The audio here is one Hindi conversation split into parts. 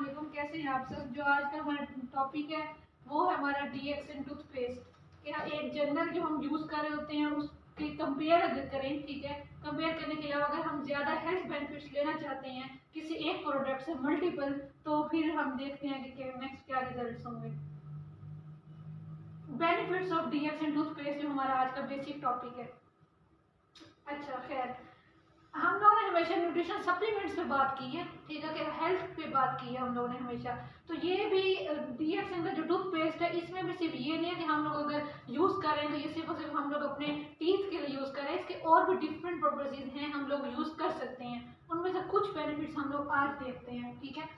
वालेकुम, कैसे हैं आप सब। जो आज का हमारा टॉपिक है वो है हमारा डीएक्सएन टूथपेस्ट। एक जनरल जो हम यूज़ कर रहे होते हैं उसके कंपेयर अगर करें, ठीक है, कंपेयर करने के अलावा अगर हम ज़्यादा हेल्थ बेनिफिट्स लेना चाहते हैं किसी एक प्रोडक्ट से मल्टीपल, तो फिर हम देखते हैं कि नेक्स्ट क्या रिजल्ट होंगे। बेनिफिट्स ऑफ डीएक्सएन टूथपेस्ट जो हमारा आज का बेसिक टॉपिक है। अच्छा खैर, हम लोगों ने हमेशा न्यूट्रिशन सप्लीमेंट्स पे बात की है, ठीक है, कि हेल्थ पे बात की है हम लोगों ने हमेशा। तो ये भी डीएक्सएन का जो टूथपेस्ट है इसमें भी सिर्फ ये नहीं है कि हम लोग अगर यूज़ करें तो ये सिर्फ और सिर्फ हम लोग अपने टीथ के लिए यूज़ करें। इसके और भी डिफरेंट पर्पसेज हैं, हम लोग यूज़ कर सकते हैं। उनमें से कुछ बेनिफिट्स हम लोग आज देखते हैं, ठीक है।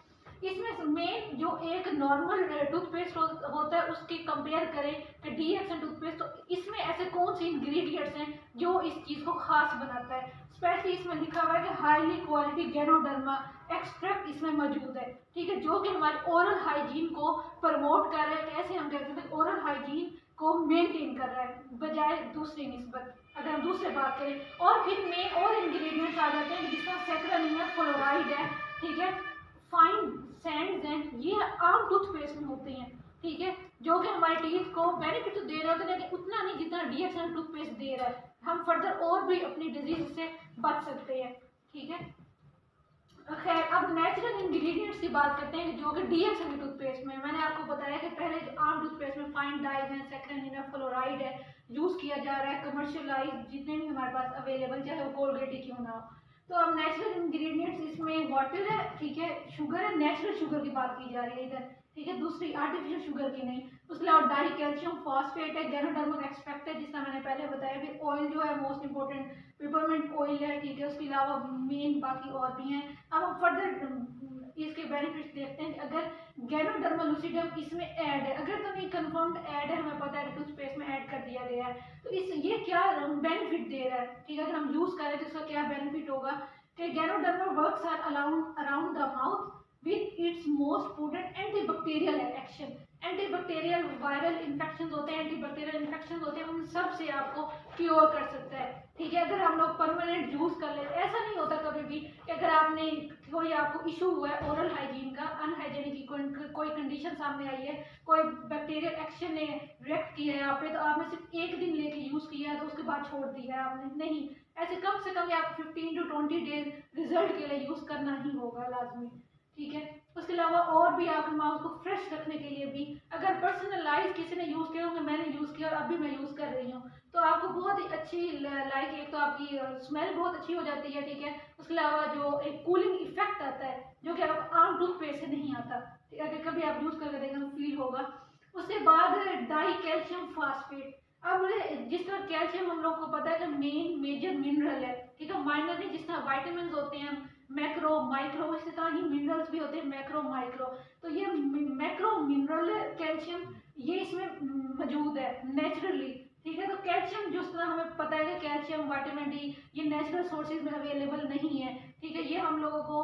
इसमें मेन जो एक नॉर्मल टूथपेस्ट होता है उसके कंपेयर करें कि डीएक्सएन टूथपेस्ट, तो इसमें ऐसे कौन से इंग्रेडिएंट्स हैं जो इस चीज़ को खास बनाता है। स्पेशली इसमें लिखा हुआ है कि हाईली क्वालिटी गैनोडर्मा एक्सट्रैक्ट इसमें मौजूद है, ठीक है, जो कि हमारे ओरल हाइजीन को प्रमोट कर रहा है। कैसे हम कहते हैं ओरल हाइजीन को मेंटेन कर रहा है बजाय दूसरी निस्बत अगर हम दूसरे बात करें। और फिर मेन और इंग्रेडिएंट्स आ जाते हैं जिसका सैक्रानियम फ्लोराइड है, ठीक है, फाइन सैंड्स हैं, ये आम टूथपेस्ट में होते हैं, ठीक है, जो कि हमारे टीथ को बेनिफिट तो दे रहे होते हैं लेकिन उतना नहीं जितना डीएक्सएन टूथपेस्ट दे रहा है। हम फर्दर और भी अपनी डिजीज से बच सकते हैं, ठीक है। खैर, अब नेचुरल इंग्रेडिएंट्स की बात करते हैं जो कि डीएक्सएन के टूथपेस्ट में मैंने आपको बताया कि पहले जो आम टूथपेस्ट में फाइन डाइज है, सैक्रानियम फ्लोराइड है, यूज किया जा रहा है कमर्शियलाइज जितने भी हमारे पास अवेलेबल, चाहे वो कोलगेट ही क्यों ना हो। तो अब नेचुरल इंग्रेडिएंट्स इसमें वाटर है, ठीक है, शुगर है, नेचुरल शुगर की बात की जा रही है इधर, ठीक है, दूसरी आर्टिफिशियल शुगर की नहीं। उसके अलावा डाई कैल्शियम फॉस्फेट है, गैनोडर्मिक एक्सट्रैक्ट है जिसका मैंने पहले बताया। फिर ऑयल जो है मोस्ट इंपॉर्टेंट पिपरमिंट ऑयल है, ठीक है, उसके अलावा मेन बाकी और भी हैं। अब हम फर्दर इसके बेनिफिट्स देखते हैं। अगर गैनोडर्मा लूसिडम इसमें ऐड है, अगर तो नहीं कंफर्म्ड ऐड है, हमें पता है टूथपेस्ट में ऐड कर दिया गया है, तो इस ये क्या बेनिफिट दे रहा है, ठीक है, अगर हम यूज करें तो इसका क्या बेनिफिट होगा कि ganoderma works are around the mouth with its most potent antibacterial action। Antibacterial viral infection होते हैं, एंटीबैक्टीरियल इन्फेक्शन होते हैं, उन सब से आपको क्योर कर सकता है, ठीक है। अगर हम लोग परमानेंट यूज कर ले, ऐसा नहीं होता कभी भी कि अगर आपने कोई आपको इशू हुआ है ओरल हाइजीन का, अनहाइजीनिक की कोई कंडीशन सामने आई है, कोई बैक्टीरियल एक्शन ने रिएक्ट किया है आप पे, तो आपने सिर्फ एक दिन लेके यूज किया है तो उसके बाद छोड़ दिया है आपने, नहीं। ऐसे कम से कम आपको 15 to 20 डेज रिजल्ट के लिए यूज करना ही होगा लाजमी, ठीक है। उसके अलावा और भी आप माउथ को फ्रेश रखने के लिए भी, अगर पर्सनलाइज किसी ने यूज किया होगा, मैंने यूज किया और अभी मैं यूज कर रही हूँ, तो आपको बहुत ही अच्छी लाइक एक तो आपकी स्मेल बहुत अच्छी हो जाती है, ठीक है। उसके अलावा जो एक कूलिंग इफेक्ट आता है जो कि आप आम टूथपेस्ट से नहीं आता, अगर कभी आप यूज करके देखें तो फील होगा। उसके बाद डाई कैल्शियम फास्फेट। अब जिस तरह कैल्शियम हम लोग को पता है कि मेन मेजर मिनरल है, ठीक है, माइनर नहीं, जिस तरह वाइटामिन होते हैं मैक्रो माइक्रो, इसी तरह ही मिनरल्स भी होते हैं मैक्रो माइक्रो। तो ये मैक्रो मिनरल कैल्शियम ये इसमें मौजूद है नेचुरली, ठीक है। तो कैल्शियम जिस तरह हमें पता है कि कैल्शियम विटामिन डी ये नेचुरल सोर्सेज में अवेलेबल नहीं है, ठीक है, ये हम लोगों को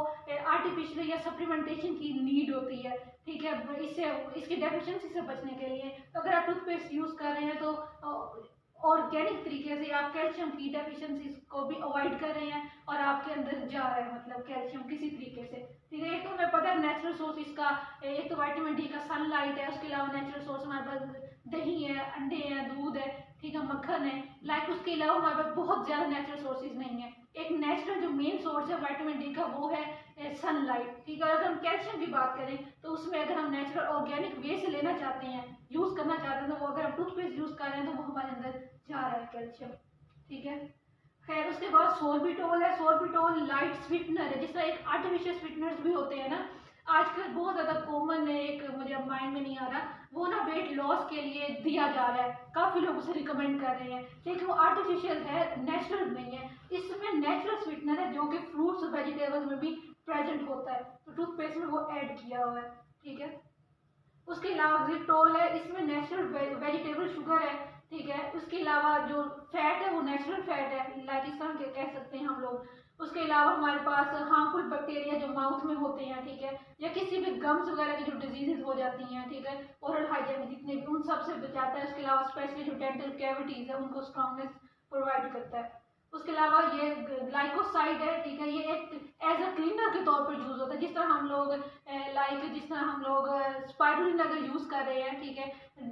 आर्टिफिशियल या सप्लीमेंटेशन की नीड होती है, ठीक है, इससे इसकी डेफिशिएंसी से बचने के लिए। तो अगर आप टूथपेस्ट यूज कर रहे हैं तो ऑर्गेनिक तरीके से आप कैल्शियम की डेफिशिएंसी को भी अवॉइड कर रहे हैं और आपके अंदर जा रहा है मतलब कैल्शियम किसी तरीके से, ठीक है। एक तो हमें पता है नेचुरल सोर्स इसका, एक तो विटामिन डी का सनलाइट है, उसके अलावा नेचुरल सोर्स हमारे पास दही है, अंडे हैं, दूध है, ठीक है, मक्खन है, लाइक उसके अलावा हमारे पास बहुत ज्यादा नेचुरल सोर्सेज नहीं है। एक नेचुरल जो मेन सोर्स है विटामिन डी का वो है सनलाइट, ठीक है। अगर हम कैल्शियम की बात करें तो उसमें अगर हम नेचुरल ऑर्गेनिक वे से लेना चाहते हैं, यूज करना चाहते हैं, तो वो अगर हम टूथपेस्ट यूज कर रहे हैं तो वो हमारे अंदर जा रहा है कैल्शियम, ठीक है। खैर, उसके बाद सोर्बिटोल है। सोर्बिटोल लाइट स्वीटनर है, जिस तरह एक आर्टिफिशियल स्वीटनर्स भी होते हैं ना, आजकल बहुत ज्यादा कॉमन है, एक मुझे अब माइंड में नहीं आ रहा, वो ना वेट लॉस के लिए दिया जा रहा है, काफी लोग उसे रिकमेंड कर रहे हैं, लेकिन वो आर्टिफिशियल है, नेचुरल नहीं है। इसमें नेचुरल स्वीटनर है जो कि फ्रूट्स और वेजिटेबल्स में भी प्रेजेंट होता है, तो टूथपेस्ट में वो ऐड किया हुआ है, ठीक है। उसके अलावा ग्रिप्टोल है, इसमें नेचुरल वेजिटेबल शुगर है, ठीक है। उसके अलावा जो फैट है वो नेचुरल फैट है, लाइक इस तरह कह सकते हैं हम लोग। उसके अलावा हमारे पास हार्मफुल बैक्टीरिया जो माउथ में होते हैं, ठीक है, या किसी भी गम्स वगैरह की जो डिजीजेज हो जाती हैं, ठीक है, ओरल हाइजीन जितने भी उन सब से बचाता है। उसके अलावा स्पेशली जो डेंटल कैविटीज है उनको स्ट्रॉन्गनेस प्रोवाइड करता है। उसके अलावा ये ग्लाइकोसाइड है, ठीक है, ये एक एज अ क्लीनर के तौर पर यूज होता है। जिस तरह हम लोग जिस तरह हम लोग स्पाइरुलिन अगर यूज कर रहे हैं, ठीक है,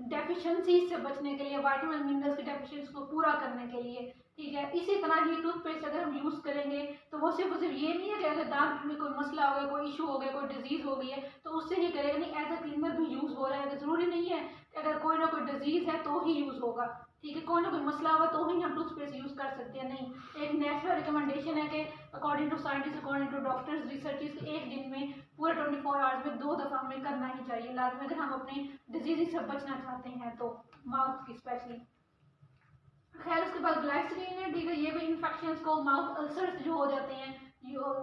डेफिशिएंसी से बचने के लिए, विटामिन मिनरल्स की डेफिशिएंसी को पूरा करने के लिए, ठीक है, इसी तरह ही टूथपेस्ट अगर हम यूज करेंगे तो वो सिर्फ ये नहीं है कि अगर दांत में कोई मसला हो गया, कोई इशू हो गया, कोई डिजीज हो गई है तो उससे ही करेगा, नहीं, एज अ क्लीनर भी यूज हो रहा है। जरूरी नहीं है कि अगर कोई ना कोई डिजीज है तो ही यूज होगा, ठीक है, कोई ना कोई मसला होगा तो ही हम टूथपेस्ट यूज कर सकते हैं। नहीं, एक नेचुरल रिकमेंडेशन है कि according to scientist, according to doctors, researchers, एक दिन में पूरे 24 आवर्स में 2 दफा हमें करना ही चाहिए लाजमी, अगर हम अपने डिजीज से बचना चाहते हैं तो, माउथ की स्पेशली। खैर उसके बाद ग्लाइसरीन है, ठीक है, ये भी इन्फेक्शन को, माउथ अल्सर्स जो हो जाते हैं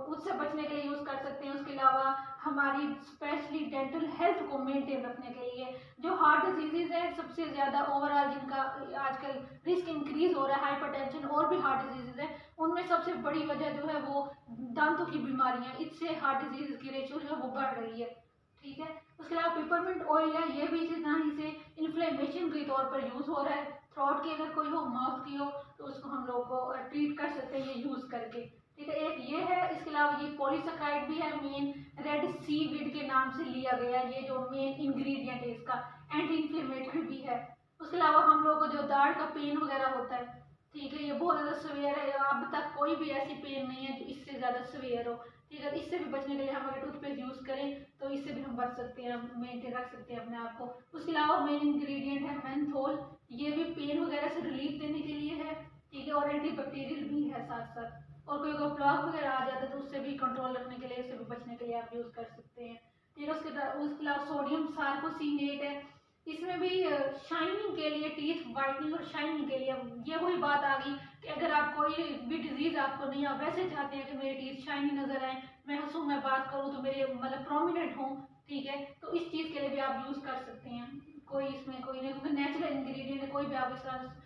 उससे बचने के लिए यूज कर सकते हैं। उसके अलावा हमारी स्पेशली डेंटल हेल्थ को मेंटेन रखने के लिए, जो हार्ट डिजीजेज है सबसे ज्यादा ओवरऑल जिनका आजकल रिस्क इंक्रीज हो रहा है, हाइपरटेंशन और भी हार्ट डिजीजेज है, उनमें सबसे बड़ी वजह जो है वो दांतों की बीमारियां, इससे हार्ट डिजीज की रेशो जो है वो बढ़ रही है, ठीक है। उसके अलावा पेपरमिंट ऑयल है, ये भी इसी तरह से इन्फ्लेमेशन के तौर पर यूज हो रहा है। थ्रोट की अगर कोई हो, माउथ की हो, तो उसको हम लोग को ट्रीट कर सकते हैं ये यूज करके, ठीक है। एक ये है, इसके अलावा ये पॉलीसेकेराइड भी है, मेन रेड सीवीड के नाम से लिया गया है, ये जो मेन इंग्रेडिएंट है इसका, एंटी इन्फ्लेमेटरी भी है। उसके अलावा हम लोग को जो दाढ़ का पेन वगैरह होता है, ठीक है, ये बहुत ज्यादा सवेयर है, अब तक कोई भी ऐसी पेन नहीं है जो इससे ज्यादा सवेयर हो, ठीक है। इससे भी बचने के लिए हम अगर टूथपेस्ट यूज करें तो इससे भी हम बच सकते हैं, मेंटेन रख सकते हैं अपने आप को। उसके अलावा मेन इंग्रेडिएंट है मेंथोल, ये भी पेन वगैरह से रिलीफ देने के लिए है, ठीक है, और एंटीबैक्टीरियल भी है साथ साथ। और कोई अगर प्लग वगैरह आ जाता है तो उससे भी कंट्रोल रखने के लिए, उससे भी बचने के लिए आप यूज कर सकते हैं, ठीक है। उसके अलावा सोडियम सार्कोसिनेट है, इसमें भी शाइनिंग के लिए, टीथ वाइटनिंग और शाइनिंग के लिए, ये वही बात आ गई कि अगर आप कोई भी डिजीज आपको नहीं, आप वैसे चाहते हैं कि मेरे टीथ शाइनी नजर आए, मैं हंसूं, मैं बात करूं तो मेरे मतलब प्रोमिनेंट हों, ठीक है, तो इस चीज के लिए भी आप यूज कर सकते हैं। कोई इसमें कोई नहीं, क्योंकि नेचुरल इंग्रेडिएंट है, कोई भी आप इस तरह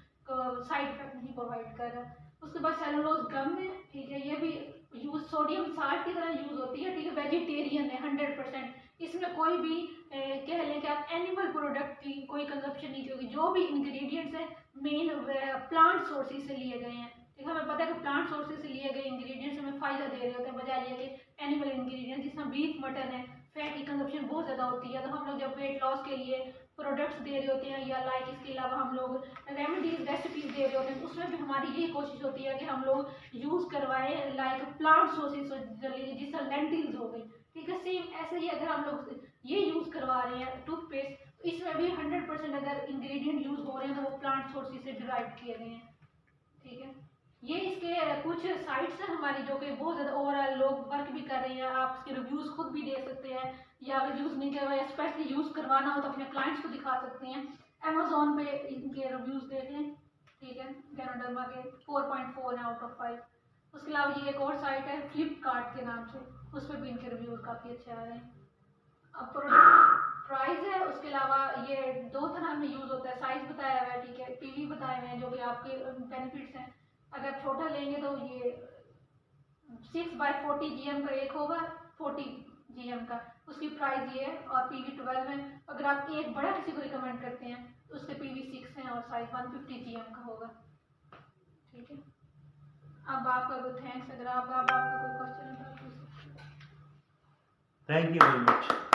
साइड इफेक्ट नहीं प्रोवाइड कर रहा। उसके बाद सेलुलोज गम है, ठीक है, ये भी यूज सोडियम साल्ट की तरह यूज होती है, ठीक है, वेजिटेरियन है 100%, इसमें कोई भी कह लें कि आप एनिमल प्रोडक्ट की कोई कंजप्शन नहीं होगी, जो भी इंग्रेडिएंट्स है मेन प्लांट सोर्सेज से लिए गए हैं, ठीक है। हमें पता है कि प्लांट सोर्सेज से लिए गए इंग्रेडिएंट्स हमें फायदा दे रहे होते हैं, बजाय ये कि एनिमल इंग्रेडिएंट्स जिसमें बीफ, मटन है, फैट की कंजप्शन बहुत ज़्यादा होती है, तो हम लोग जब वेट लॉस के लिए प्रोडक्ट्स दे रहे होते हैं, या लाइक इसके अलावा हम लोग रेमेडीज, रेसिपीज दे रहे होते हैं, उसमें भी हमारी यही कोशिश होती है कि हम लोग यूज़ करवाएं लाइक प्लांट सोर्सेज, जिस तरह लेंटिल्स हो गई, ठीक है। सेम ऐसे ही अगर हम लोग ये यूज़ करवा रहे हैं टूथपेस्ट, तो इसमें भी 100% अगर इंग्रेडिएंट यूज़ हो रहे हैं तो वो प्लांट सोर्सेज से डिराइव किए गए हैं, ठीक है। ये इसके कुछ साइट्स हैं हमारी जो कि बहुत ज़्यादा ओवरऑल लोग वर्क भी कर रही हैं, आप इसके रिव्यूज़ खुद भी दे सकते हैं, या अगर यूज़ नहीं कर रहे, स्पेशली यूज़ करवाना हो तो अपने क्लाइंट्स को दिखा सकते हैं। अमेजोन पे इनके रिव्यूज़ देख लें, ठीक है, गैनोडर्मा के 4.4 है आउट ऑफ 5। उसके अलावा ये एक और साइट है फ्लिपकार्ट के नाम से, उस पर भी इनके रिव्यूज़ काफ़ी अच्छे आ रहे हैं। अब प्रोडक्ट प्राइस है, उसके अलावा ये 2 तरह में यूज़ होता है, साइज़ बताया हुआ है, ठीक है, पीवी बताए हुए हैं जो कि आपके बेनिफिट्स हैं। अगर छोटा लेंगे तो ये 6/40 GM का एक होगा, 40 GM का, उसकी प्राइस ये है, और PV 12 है। अगर आप एक बड़ा किसी को रिकमेंड करते हैं तो उसके PV 6 है और साइज 150 GM का होगा, ठीक है। अब आपका कोई थैंक्स, अगर आपका कोई क्वेश्चन है तो आप पूछ सकते हैं। Thank you very much.